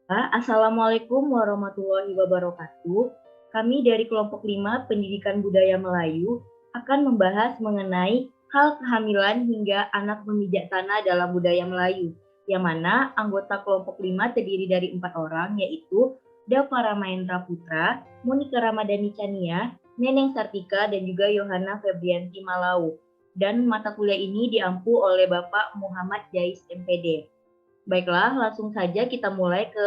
Assalamualaikum warahmatullahi wabarakatuh. Kami dari kelompok 5 Pendidikan Budaya Melayu akan membahas mengenai hal kehamilan hingga anak memijak tanah dalam budaya Melayu, yang mana anggota kelompok 5 terdiri dari 4 orang, yaitu Dava Ramaendra Putra, Monika Ramadhani Chania, Neneng Sartika, dan juga Yohana Febrianti Malau. Dan mata kuliah ini diampu oleh Bapak Muhammad Jais MPD. Baiklah, langsung saja kita mulai ke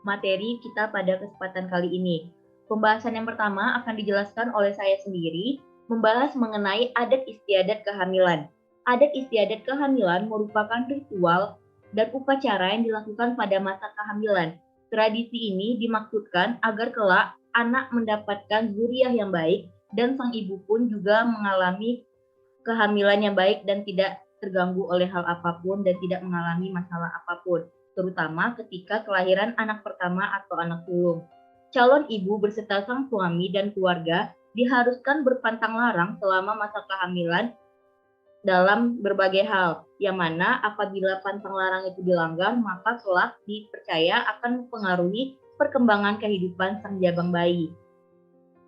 materi kita pada kesempatan kali ini. Pembahasan yang pertama akan dijelaskan oleh saya sendiri, membahas mengenai adat istiadat kehamilan. Adat istiadat kehamilan merupakan ritual dan upacara yang dilakukan pada masa kehamilan. Tradisi ini dimaksudkan agar kelak anak mendapatkan zuriat yang baik dan sang ibu pun juga mengalami kehamilan yang baik dan tidak terganggu oleh hal apapun dan tidak mengalami masalah apapun, terutama ketika kelahiran anak pertama atau anak sulung. Calon ibu berserta sang suami dan keluarga diharuskan berpantang larang selama masa kehamilan dalam berbagai hal, yang mana apabila pantang larang itu dilanggar, maka kelak dipercaya akan mempengaruhi perkembangan kehidupan sang jabang bayi.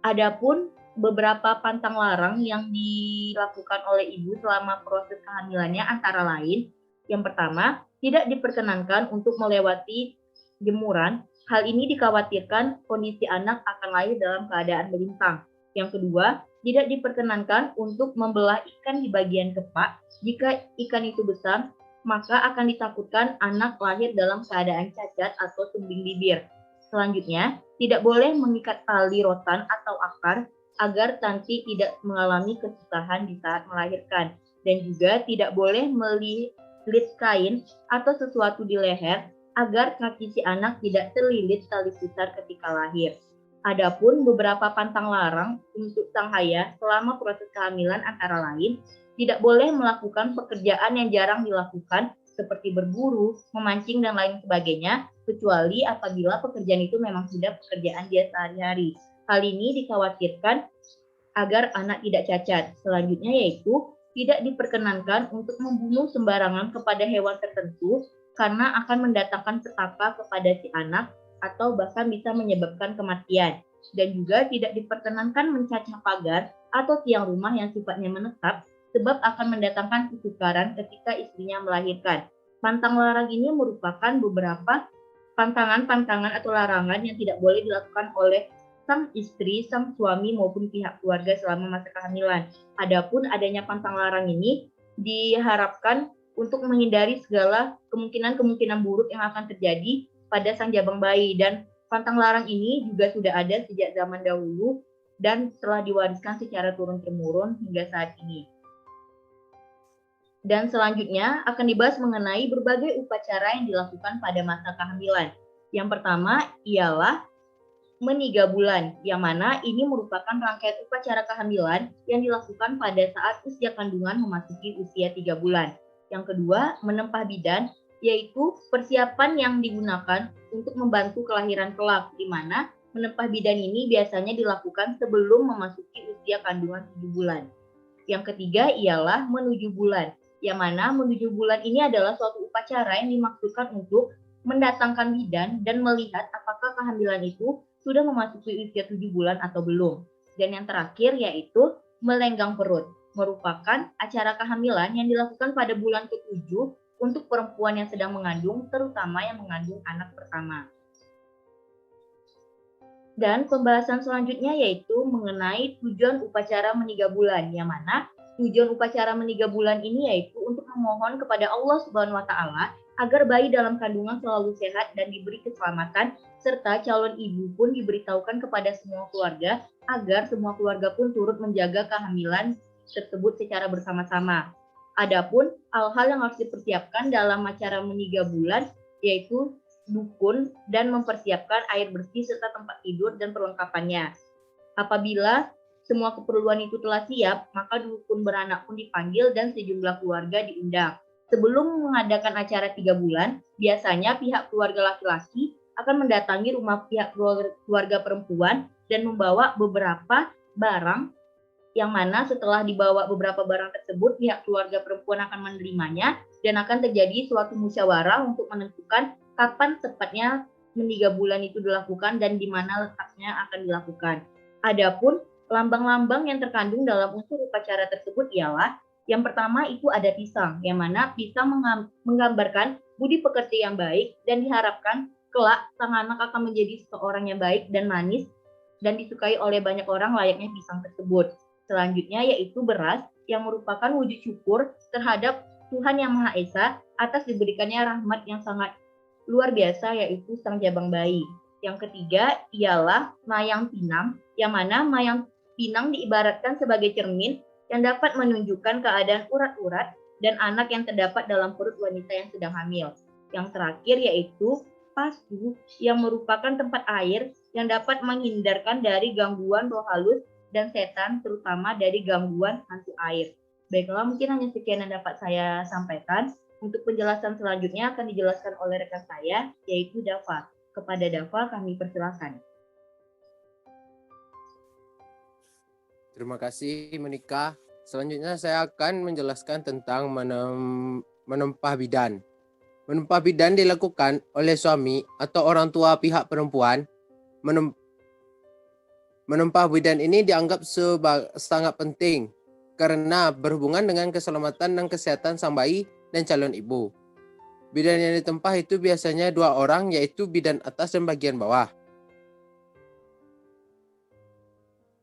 Adapun beberapa pantang larang yang dilakukan oleh ibu selama proses kehamilannya antara lain, yang pertama, tidak diperkenankan untuk melewati jemuran. Hal ini dikhawatirkan kondisi anak akan lahir dalam keadaan melintang. Yang kedua, tidak diperkenankan untuk membelah ikan di bagian kepak. Jika ikan itu besar, maka akan ditakutkan anak lahir dalam keadaan cacat atau sumbing bibir. Selanjutnya, tidak boleh mengikat tali rotan atau akar agar nanti tidak mengalami kesusahan di saat melahirkan. Dan juga tidak boleh melilit kain atau sesuatu di leher agar kaki si anak tidak terlilit tali pusar ketika lahir. Adapun beberapa pantang larang untuk sang ayah selama proses kehamilan antara lain, tidak boleh melakukan pekerjaan yang jarang dilakukan seperti berburu, memancing, dan lain sebagainya, kecuali apabila pekerjaan itu memang sudah pekerjaan dia sehari-hari. Hal ini dikhawatirkan agar anak tidak cacat. Selanjutnya yaitu tidak diperkenankan untuk membunuh sembarangan kepada hewan tertentu karena akan mendatangkan petaka kepada si anak atau bahkan bisa menyebabkan kematian. Dan juga tidak diperkenankan mencacah pagar atau tiang rumah yang sifatnya menetap sebab akan mendatangkan kesukaran ketika istrinya melahirkan. Pantang larang ini merupakan beberapa pantangan-pantangan atau larangan yang tidak boleh dilakukan oleh sang istri, sang suami maupun pihak keluarga selama masa kehamilan. Adapun adanya pantang larang ini diharapkan untuk menghindari segala kemungkinan-kemungkinan buruk yang akan terjadi pada sang jabang bayi, dan pantang larang ini juga sudah ada sejak zaman dahulu dan telah diwariskan secara turun-temurun hingga saat ini. Dan selanjutnya akan dibahas mengenai berbagai upacara yang dilakukan pada masa kehamilan. Yang pertama ialah meniga bulan, yang mana ini merupakan rangkaian upacara kehamilan yang dilakukan pada saat usia kandungan memasuki usia 3 bulan. Yang kedua, menempah bidan, yaitu persiapan yang digunakan untuk membantu kelahiran kelak, di mana menempah bidan ini biasanya dilakukan sebelum memasuki usia kandungan 7 bulan. Yang ketiga ialah menuju bulan, yang mana menuju bulan ini adalah suatu upacara yang dimaksudkan untuk mendatangkan bidan dan melihat apakah kehamilan itu sudah memasuki usia 7 bulan atau belum. Dan yang terakhir yaitu melenggang perut, merupakan acara kehamilan yang dilakukan pada bulan ke-7 untuk perempuan yang sedang mengandung, terutama yang mengandung anak pertama. Dan pembahasan selanjutnya yaitu mengenai tujuan upacara meniga bulan, yang mana tujuan upacara meniga bulan ini yaitu untuk memohon kepada Allah Subhanahu wa Ta'ala agar bayi dalam kandungan selalu sehat dan diberi keselamatan, serta calon ibu pun diberitahukan kepada semua keluarga agar semua keluarga pun turut menjaga kehamilan tersebut secara bersama-sama. Adapun hal-hal yang harus dipersiapkan dalam acara meniga bulan yaitu dukun dan mempersiapkan air bersih serta tempat tidur dan perlengkapannya. Apabila semua keperluan itu telah siap, maka dukun beranak pun dipanggil dan sejumlah keluarga diundang. Sebelum mengadakan acara 3 bulan, biasanya pihak keluarga laki-laki akan mendatangi rumah pihak keluarga perempuan dan membawa beberapa barang, yang mana setelah dibawa beberapa barang tersebut, pihak keluarga perempuan akan menerimanya dan akan terjadi suatu musyawarah untuk menentukan kapan tepatnya 3 bulan itu dilakukan dan di mana letaknya akan dilakukan. Adapun lambang-lambang yang terkandung dalam unsur upacara tersebut ialah yang pertama itu ada pisang, yang mana pisang menggambarkan budi pekerti yang baik dan diharapkan kelak sang anak akan menjadi seseorang yang baik dan manis dan disukai oleh banyak orang layaknya pisang tersebut. Selanjutnya yaitu beras yang merupakan wujud syukur terhadap Tuhan Yang Maha Esa atas diberikannya rahmat yang sangat luar biasa yaitu sang jabang bayi. Yang ketiga ialah mayang pinang, yang mana mayang pinang diibaratkan sebagai cermin yang dapat menunjukkan keadaan urat-urat dan anak yang terdapat dalam perut wanita yang sedang hamil. Yang terakhir yaitu pasu yang merupakan tempat air yang dapat menghindarkan dari gangguan roh halus dan setan, terutama dari gangguan hantu air. Baiklah, mungkin hanya sekian yang dapat saya sampaikan. Untuk penjelasan selanjutnya akan dijelaskan oleh rekan saya, yaitu Dava. Kepada Dava, kami persilakan. Terima kasih, Monika. Selanjutnya saya akan menjelaskan tentang menempah bidan. Menempah bidan dilakukan oleh suami atau orang tua pihak perempuan. Menempah bidan ini dianggap sangat penting karena berhubungan dengan keselamatan dan kesehatan sang bayi dan calon ibu. Bidan yang ditempah itu biasanya 2 orang, yaitu bidan atas dan bagian bawah.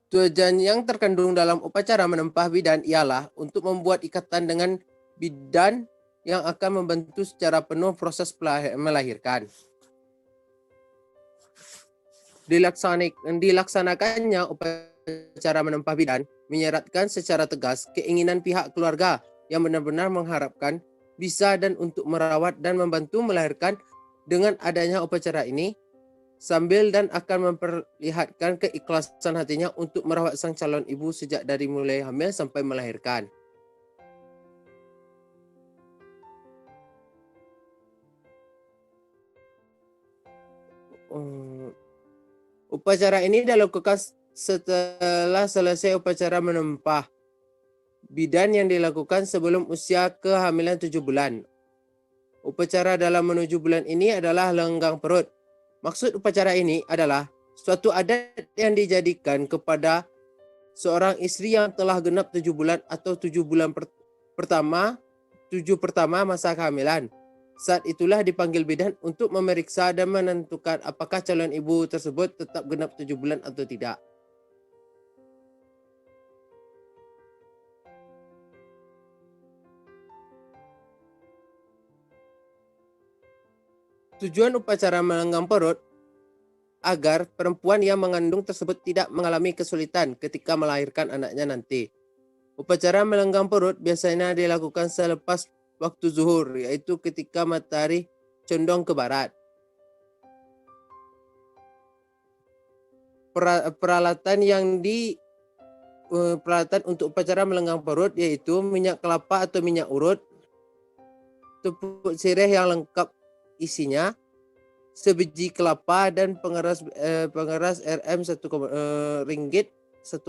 Tujuan yang terkandung dalam upacara menempah bidan ialah untuk membuat ikatan dengan bidan yang akan membantu secara penuh proses melahirkan. Dilaksanakannya upacara menempah bidan menyeratkan secara tegas keinginan pihak keluarga yang benar-benar mengharapkan bisa dan untuk merawat dan membantu melahirkan. Dengan adanya upacara ini, sambil dan akan memperlihatkan keikhlasan hatinya untuk merawat sang calon ibu sejak dari mulai hamil sampai melahirkan. Upacara ini dilakukan setelah selesai upacara menempah bidan yang dilakukan sebelum usia kehamilan 7 bulan. Upacara dalam menuju bulan ini adalah lenggang perut. Maksud upacara ini adalah suatu adat yang dijadikan kepada seorang istri yang telah genap 7 bulan atau 7 bulan pertama masa kehamilan. Saat itulah dipanggil bidan untuk memeriksa dan menentukan apakah calon ibu tersebut tetap genap 7 bulan atau tidak. Tujuan upacara melenggang perut agar perempuan yang mengandung tersebut tidak mengalami kesulitan ketika melahirkan anaknya nanti. Upacara melenggang perut biasanya dilakukan selepas waktu zuhur, yaitu ketika matahari condong ke barat. Peralatan untuk upacara melenggang perut yaitu minyak kelapa atau minyak urut, tepung sirih yang lengkap isinya, sebiji kelapa dan pengeras RM ringgit 1,25.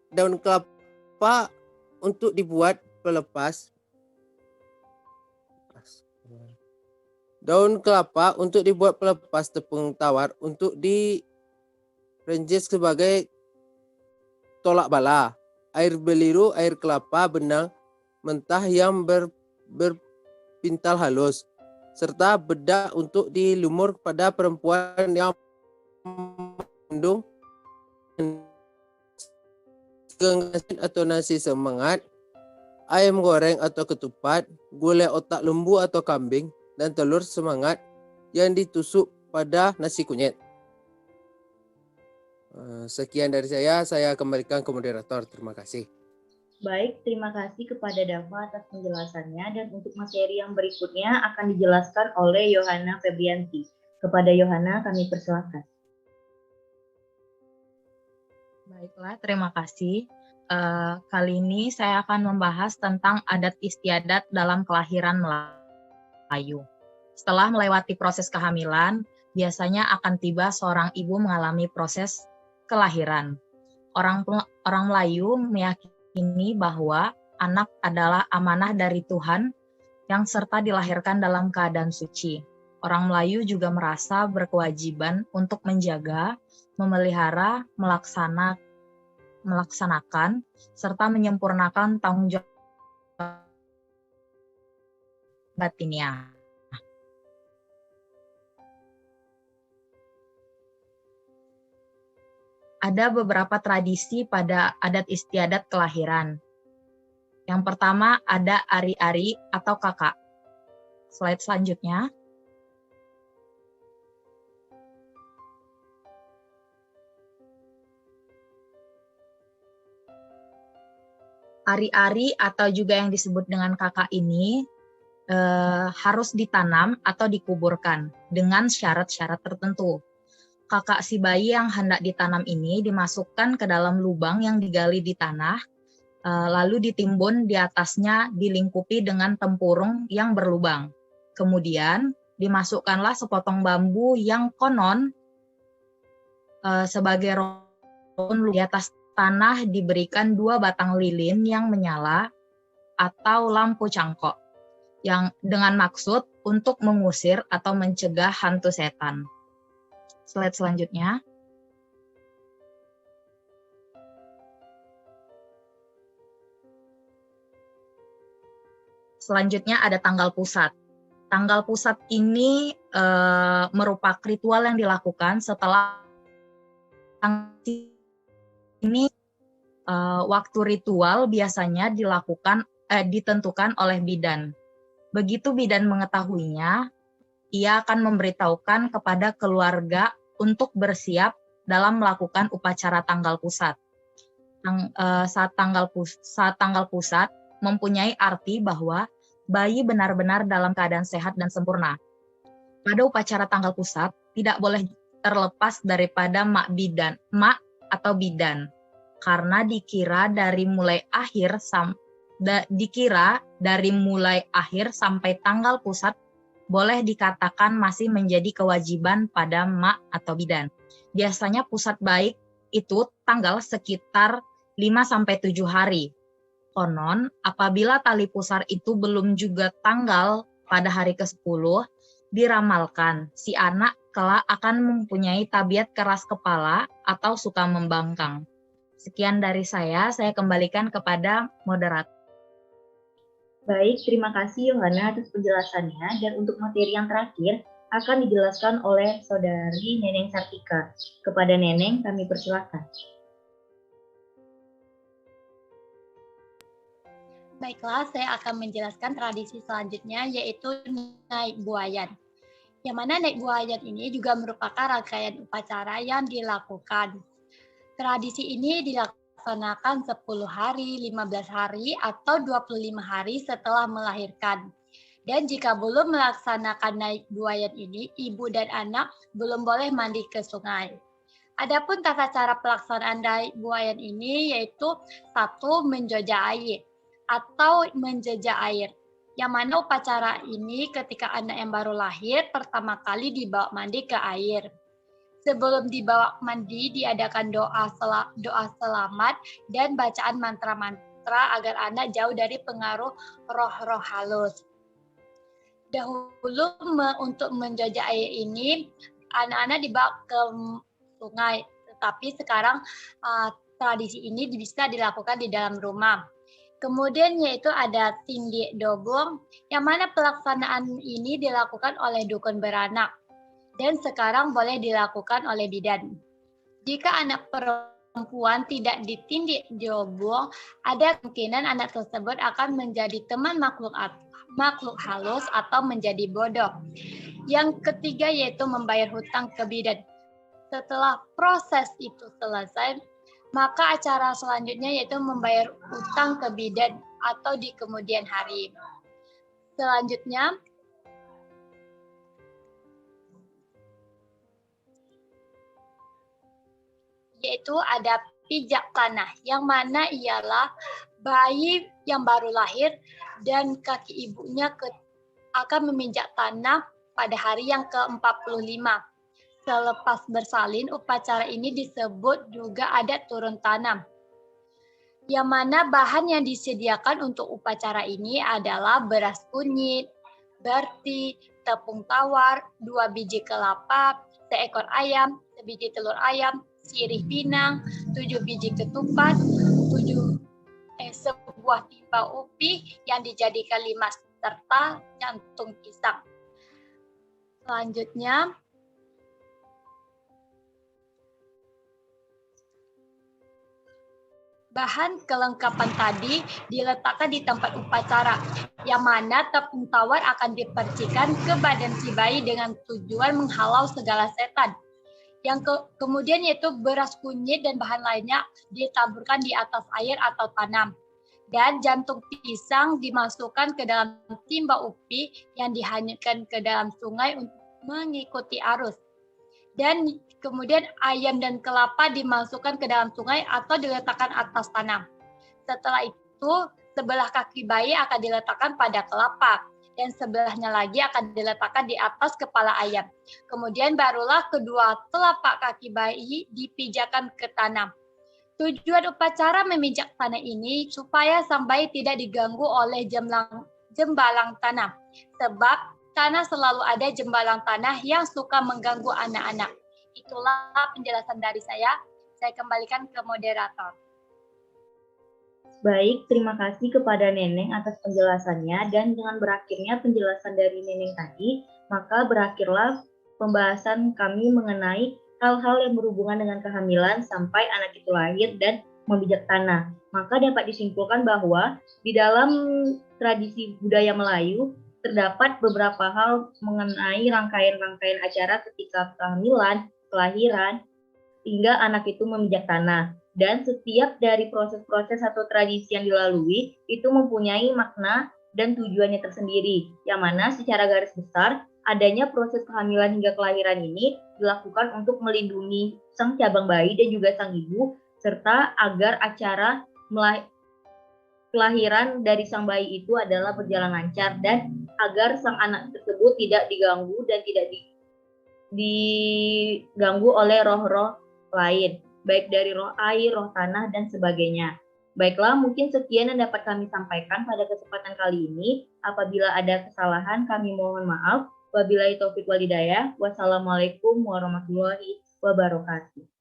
Daun kelapa untuk dibuat pelepas. Daun kelapa untuk dibuat pelepas tepung tawar untuk direnjes sebagai tolak bala. Air beliru, air kelapa, benang mentah yang berpintal halus, serta bedak untuk dilumur pada perempuan yang mengandung atau nasi semangat, ayam goreng atau ketupat, gulai otak lembu atau kambing, dan telur semangat yang ditusuk pada nasi kunyit. Sekian dari saya kembalikan ke moderator. Terima kasih. Baik, terima kasih kepada Dava atas penjelasannya, dan untuk materi yang berikutnya akan dijelaskan oleh Yohana Febrianti. Kepada Yohana kami persilakan. Baiklah, terima kasih. Kali ini saya akan membahas tentang adat istiadat dalam kelahiran Melayu. Setelah melewati proses kehamilan, biasanya akan tiba seorang ibu mengalami proses kelahiran. Orang Melayu meyakini bahwa anak adalah amanah dari Tuhan yang serta dilahirkan dalam keadaan suci. Orang Melayu juga merasa berkewajiban untuk menjaga, memelihara, melaksanakan, serta menyempurnakan tanggung jawab batinnya. Ada beberapa tradisi pada adat istiadat kelahiran. Yang pertama ada ari-ari atau kakak. Slide selanjutnya. Ari-ari atau juga yang disebut dengan kakak ini harus ditanam atau dikuburkan dengan syarat-syarat tertentu. Kakak si bayi yang hendak ditanam ini dimasukkan ke dalam lubang yang digali di tanah, lalu ditimbun di atasnya dilingkupi dengan tempurung yang berlubang. Kemudian dimasukkanlah sepotong bambu yang konon sebagai ron di atas tanah diberikan 2 batang lilin yang menyala atau lampu cangkok yang dengan maksud untuk mengusir atau mencegah hantu setan. Slide selanjutnya. Selanjutnya ada tanggal pusat. Tanggal pusat ini merupakan ritual yang dilakukan setelah ini waktu ritual biasanya ditentukan oleh bidan. Begitu bidan mengetahuinya, ia akan memberitahukan kepada keluarga untuk bersiap dalam melakukan upacara tanggal pusat. Saat tanggal pusat mempunyai arti bahwa bayi benar-benar dalam keadaan sehat dan sempurna. Pada upacara tanggal pusat tidak boleh terlepas daripada mak atau bidan, karena dikira dari mulai akhir sampai tanggal pusat boleh dikatakan masih menjadi kewajiban pada mak atau bidan. Biasanya pusat baik itu tanggal sekitar 5-7 hari. Konon, apabila tali pusar itu belum juga tanggal pada hari ke-10, diramalkan si anak kelak akan mempunyai tabiat keras kepala atau suka membangkang. Sekian dari saya kembalikan kepada moderator. Baik, terima kasih Yohana atas penjelasannya, dan untuk materi yang terakhir akan dijelaskan oleh Saudari Neneng Sartika. Kepada Neneng kami persilakan. Baiklah, saya akan menjelaskan tradisi selanjutnya, yaitu naik buayan. Yang mana naik buayan ini juga merupakan rangkaian upacara yang dilakukan. Tradisi ini dilaksanakan 10 hari, 15 hari, atau 25 hari setelah melahirkan. Dan jika belum melaksanakan naik buayan ini, ibu dan anak belum boleh mandi ke sungai. Adapun tata cara pelaksanaan naik buayan ini yaitu 1. Menjojak air atau menjejak air. Yang mana upacara ini ketika anak yang baru lahir pertama kali dibawa mandi ke air. Sebelum dibawa mandi diadakan doa selamat dan bacaan mantra-mantra agar anak jauh dari pengaruh roh-roh halus. Dahulu untuk menjejak air ini anak-anak dibawa ke sungai, tetapi sekarang tradisi ini bisa dilakukan di dalam rumah. Kemudian yaitu ada tindik dobong, yang mana pelaksanaan ini dilakukan oleh dukun beranak dan sekarang boleh dilakukan oleh bidan. Jika anak perempuan tidak ditindik dobong, ada kemungkinan anak tersebut akan menjadi teman makhluk halus atau menjadi bodoh. Yang ketiga yaitu membayar hutang ke bidan. Setelah proses itu selesai, maka acara selanjutnya yaitu membayar utang ke bidan atau di kemudian hari. Selanjutnya, yaitu ada pijak tanah, yang mana ialah bayi yang baru lahir dan kaki ibunya akan meminjak tanah pada hari yang ke-45. Selepas bersalin, upacara ini disebut juga adat turun tanam. yang mana bahan yang disediakan untuk upacara ini adalah beras kunyit, berti, tepung tawar, 2 biji kelapa, seekor ayam, sebiji telur ayam, sirih pinang, 7 biji ketupat, sebuah timba ubi yang dijadikan 5 serta jantung pisang. Selanjutnya, bahan kelengkapan tadi diletakkan di tempat upacara, yang mana tepung tawar akan dipercikan ke badan si bayi dengan tujuan menghalau segala setan. Kemudian yaitu beras kunyit dan bahan lainnya ditaburkan di atas air atau tanam. Dan jantung pisang dimasukkan ke dalam timba ubi yang dihanyutkan ke dalam sungai untuk mengikuti arus. Dan kemudian ayam dan kelapa dimasukkan ke dalam sungai atau diletakkan atas tanam. Setelah itu, sebelah kaki bayi akan diletakkan pada kelapa dan sebelahnya lagi akan diletakkan di atas kepala ayam. Kemudian barulah kedua telapak kaki bayi dipijakan ke tanah. Tujuan upacara memijak tanah ini supaya sang bayi tidak diganggu oleh jembalang tanah. Sebab karena selalu ada jembalang tanah yang suka mengganggu anak-anak. Itulah penjelasan dari saya. Saya kembalikan ke moderator. Baik, terima kasih kepada Neneng atas penjelasannya, dan dengan berakhirnya penjelasan dari Neneng tadi, maka berakhirlah pembahasan kami mengenai hal-hal yang berhubungan dengan kehamilan sampai anak itu lahir dan memijak tanah. Maka dapat disimpulkan bahwa di dalam tradisi budaya Melayu terdapat beberapa hal mengenai rangkaian-rangkaian acara ketika kehamilan, kelahiran, hingga anak itu memijak tanah. Dan setiap dari proses-proses atau tradisi yang dilalui itu mempunyai makna dan tujuannya tersendiri, yang mana secara garis besar adanya proses kehamilan hingga kelahiran ini dilakukan untuk melindungi sang cabang bayi dan juga sang ibu, serta agar acara kelahiran dari sang bayi itu adalah berjalan lancar dan agar sang anak tersebut tidak diganggu dan tidak diganggu oleh roh-roh lain, baik dari roh air, roh tanah, dan sebagainya. Baiklah, mungkin sekian yang dapat kami sampaikan pada kesempatan kali ini. Apabila ada kesalahan, kami mohon maaf. Wabillahi taufiq wal hidayah. Wassalamualaikum warahmatullahi wabarakatuh.